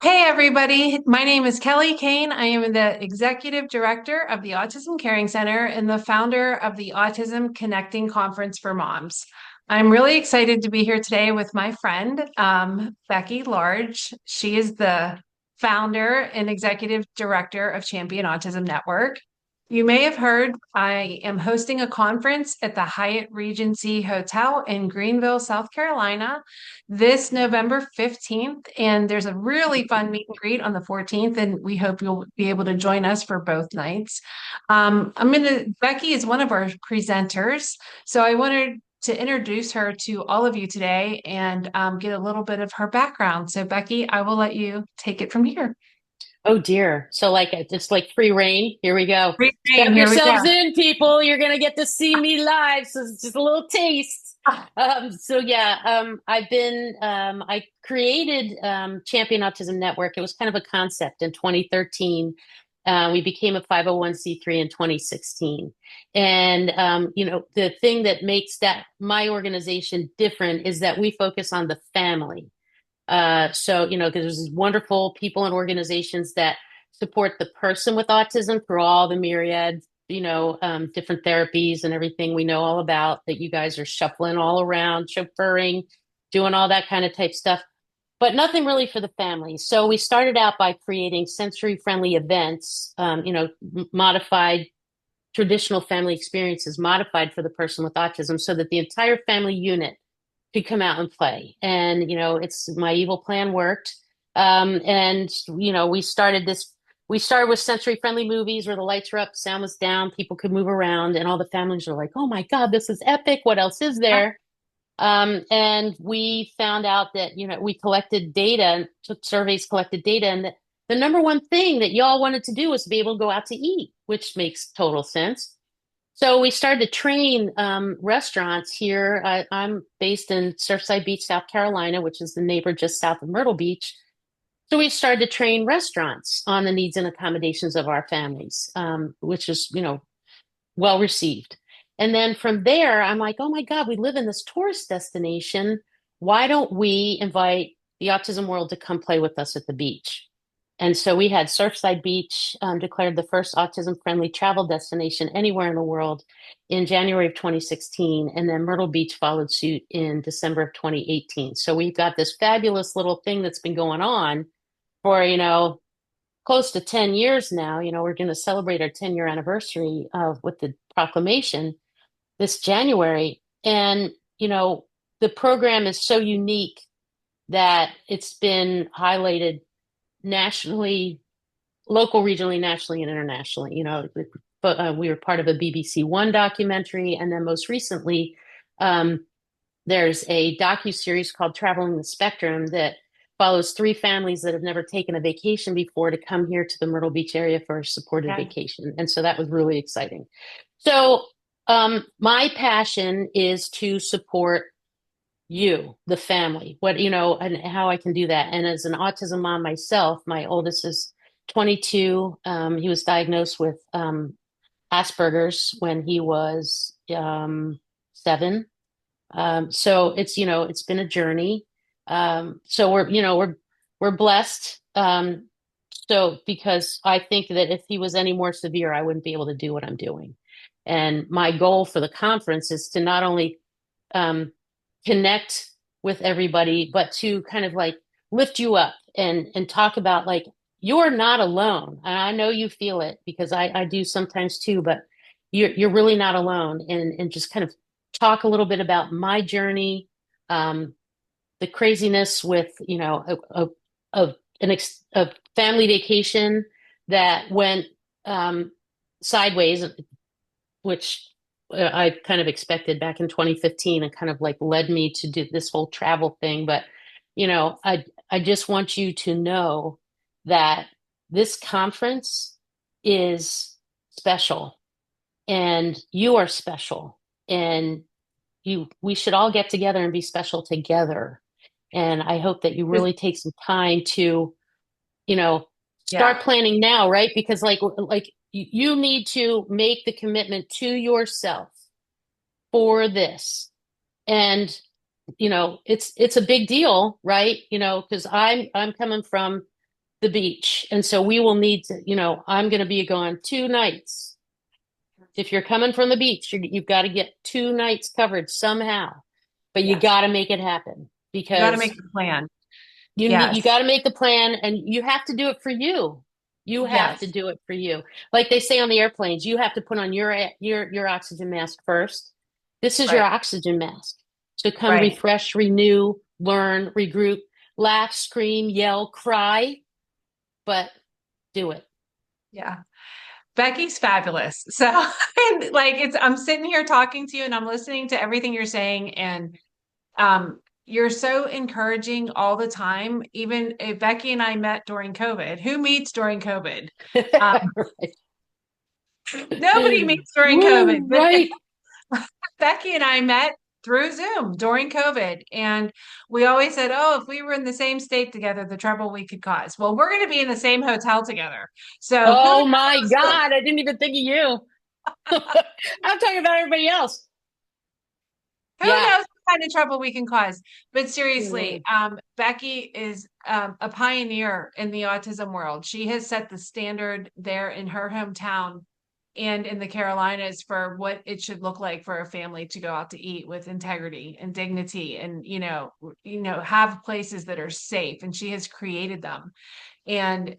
Hey, everybody. My name is Kelly Kane. I am the Executive Director of the Autism Caring Center and the founder of the Autism Connecting Conference for Moms. I'm really excited to be here today with my friend, Becky Large. She is the founder and Executive Director of Champion Autism Network. You may have heard I am hosting a conference at the Hyatt Regency Hotel in Greenville, South Carolina this November 15th. And there's a really fun meet and greet on the 14th. And we hope you'll be able to join us for both nights. Becky is one of our presenters. So I wanted to introduce her to all of you today and get a little bit of her background. So, Becky, I will let you take it from here. Oh dear. So like it's like free reign. Here we go. Great name. Strap Here we yourselves go. in, people. You're gonna get to see me live. So it's just a little taste. I created Champion Autism Network. It was kind of a concept in 2013. We became a 501(c)(3) in 2016. And the thing that makes that my organization different is that we focus on the family. Because there's these wonderful people and organizations that support the person with autism through all the myriad, different therapies and everything we know all about that you guys are shuffling all around, chauffeuring, doing all that kind of type stuff, but nothing really for the family. So we started out by creating sensory friendly events, modified traditional family experiences modified for the person with autism so that the entire family unit could come out and play. And, it's my evil plan worked. We started with sensory friendly movies where the lights were up, sound was down, people could move around, and all the families were like, oh my God, this is epic. What else is there? And we found out that, we collected data, took surveys, collected data, and the number one thing that y'all wanted to do was to be able to go out to eat, which makes total sense. So we started to train restaurants here. I'm based in Surfside Beach, South Carolina, which is the neighbor just south of Myrtle Beach. So we started to train restaurants on the needs and accommodations of our families, which is, well received. And then from there, I'm like, oh my God, we live in this tourist destination. Why don't we invite the autism world to come play with us at the beach? And so we had Surfside Beach declared the first autism-friendly travel destination anywhere in the world in January of 2016, and then Myrtle Beach followed suit in December of 2018. So we've got this fabulous little thing that's been going on for, close to 10 years now. We're going to celebrate our 10-year anniversary with the proclamation this January. And, the program is so unique that it's been highlighted nationally, local, regionally, nationally, and internationally. We were part of a BBC One documentary, and then most recently, there's a docu-series called Traveling the Spectrum that follows three families that have never taken a vacation before to come here to the Myrtle Beach area for a supported Yeah. vacation. And so that was really exciting. So my passion is to support you, the family, and how I can do that. And as an autism mom myself, my oldest is 22. He was diagnosed with Asperger's when he was 7. So it's been a journey. So we're blessed. So because I think that if he was any more severe, I wouldn't be able to do what I'm doing. And my goal for the conference is to not only connect with everybody, but to kind of like lift you up and talk about like you're not alone. And I know you feel it because I do sometimes too, but you're really not alone. And just kind of talk a little bit about my journey, the craziness with a family vacation that went sideways, which I kind of expected back in 2015 and kind of like led me to do this whole travel thing. But, I just want you to know that this conference is special and you are special and we should all get together and be special together. And I hope that you really take some time to, Yeah. start planning now, right? Because like you need to make the commitment to yourself for this. And it's a big deal, right? Because I'm coming from the beach. And so we will need to, I'm going to be gone 2 nights. If you're coming from the beach, you've got to get 2 nights covered somehow, but you Yes. got to make it happen You got to make because the plan. you Yes. got to make the plan and you have to do it for you. You have to Yes. do it for you. Like they say on the airplanes, you have to put on your oxygen mask first. This is your Right. oxygen mask. So come Right. refresh, renew, learn, regroup, laugh, scream, yell, cry, but do it. Yeah. Becky's fabulous. So, and like I'm sitting here talking to you and I'm listening to everything you're saying, and you're so encouraging all the time. Even if Becky and I met during COVID. Who meets during COVID? Um, Right. nobody meets during COVID, Woo, but right. Becky and I met through Zoom during COVID. And we always said, oh, if we were in the same state together, the trouble we could cause. Well, we're going to be in the same hotel together. So who Oh my knows? God, I didn't even think of you. I'm talking about everybody else. Who Yeah. knows what kind of trouble we can cause? But seriously, Mhm. Becky is a pioneer in the autism world. She has set the standard there in her hometown and in the Carolinas for what it should look like for a family to go out to eat with integrity and dignity, and have places that are safe. And she has created them. And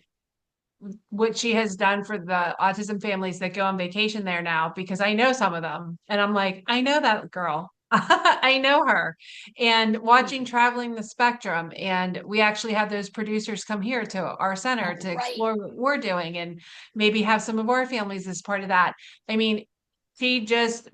what she has done for the autism families that go on vacation there now, because I know some of them, and I'm like, I know that girl. I know her. And watching Traveling the Spectrum, and we actually have those producers come here to our center Oh, to right. explore what we're doing and maybe have some of our families as part of that. I mean, she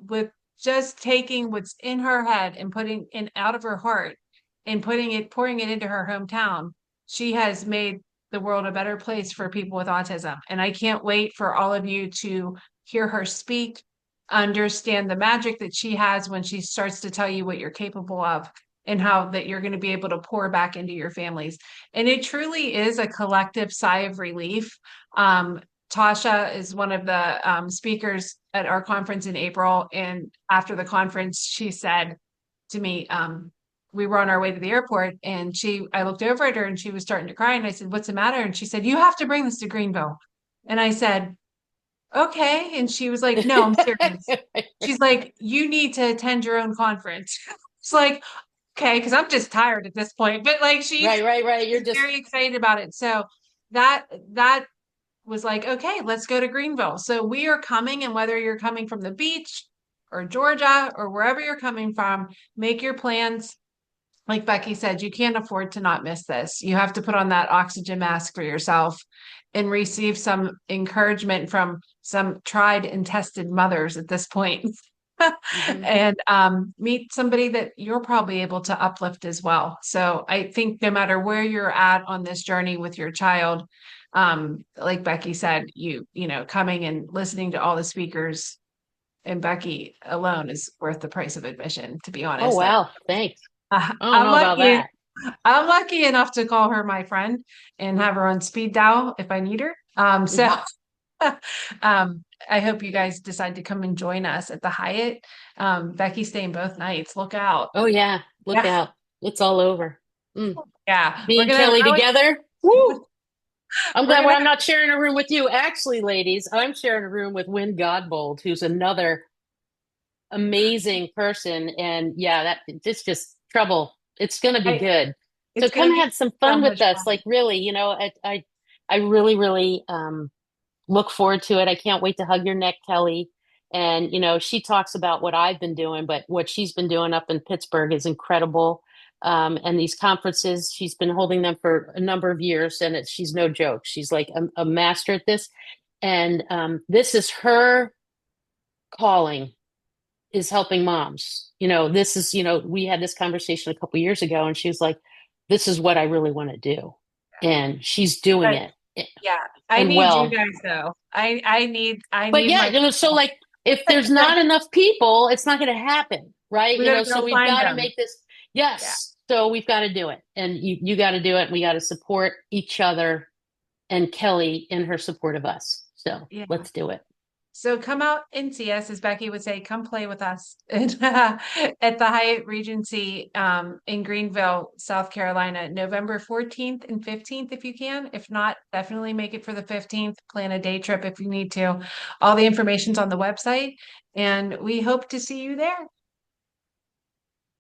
with just taking what's in her head and putting it out of her heart and pouring it into her hometown, she has made the world a better place for people with autism. And I can't wait for all of you to hear her speak, understand the magic that she has when she starts to tell you what you're capable of and how that you're going to be able to pour back into your families. And it truly is a collective sigh of relief. Tasha is one of the speakers at our conference in April. And after the conference, she said to me, we were on our way to the airport, and I looked over at her and she was starting to cry. And I said, what's the matter? And she said, you have to bring this to Greenville. And I said, okay. And she was like, no, I'm serious. She's like, you need to attend your own conference. It's like, okay, because I'm just tired at this point. But like Right, right, right. You're she's just very excited about it. So that was like, okay, let's go to Greenville. So we are coming, and whether you're coming from the beach or Georgia or wherever you're coming from, make your plans. Like Becky said, you can't afford to not miss this. You have to put on that oxygen mask for yourself and receive some encouragement from some tried and tested mothers at this point. mhm. And meet somebody that you're probably able to uplift as well. So I think no matter where you're at on this journey with your child, like Becky said, coming and listening to all the speakers and Becky alone is worth the price of admission, to be Oh, honest. wow. Thanks. I don't I'm know about lucky. that. I'm lucky enough to call her my friend and have her on speed dial if I need her. So Mhm. I hope you guys decide to come and join us at the Hyatt. Becky's staying both nights. Look out. Oh, yeah. Look Yeah. out. It's all over. Mm. Yeah. Me We're and gonna Kelly really together. Woo! I'm we're glad gonna I'm not sharing a room with you. Actually, ladies, I'm sharing a room with Wynn Godbold, who's another amazing person. And yeah, it's just trouble. It's going to be I, good. So it's gonna come be have some so fun with much us. fun. Like really, I really, really look forward to it. I can't wait to hug your neck, Kelly. And she talks about what I've been doing, but what she's been doing up in Pittsburgh is incredible. And these conferences, she's been holding them for a number of years, and she's no joke. She's like a master at this. And this is her calling is helping moms. This is, we had this conversation a couple years ago and she was like, this is what I really want to do. And she's doing But it yeah, I and need you well. guys though. I But need yeah, my so people. like if there's not enough people, it's not going to happen, right? We gotta So go we've find got to them. make this, Yeah. yes. So we've got to do it. And you got to do it. And we got to support each other and Kelly in her support of us. So Yeah. let's do it. So come out and see us, as Becky would say, come play with us at the Hyatt Regency in Greenville, South Carolina, November 14th and 15th, if you can. If not, definitely make it for the 15th. Plan a day trip if you need to. All the information's on the website, and we hope to see you there.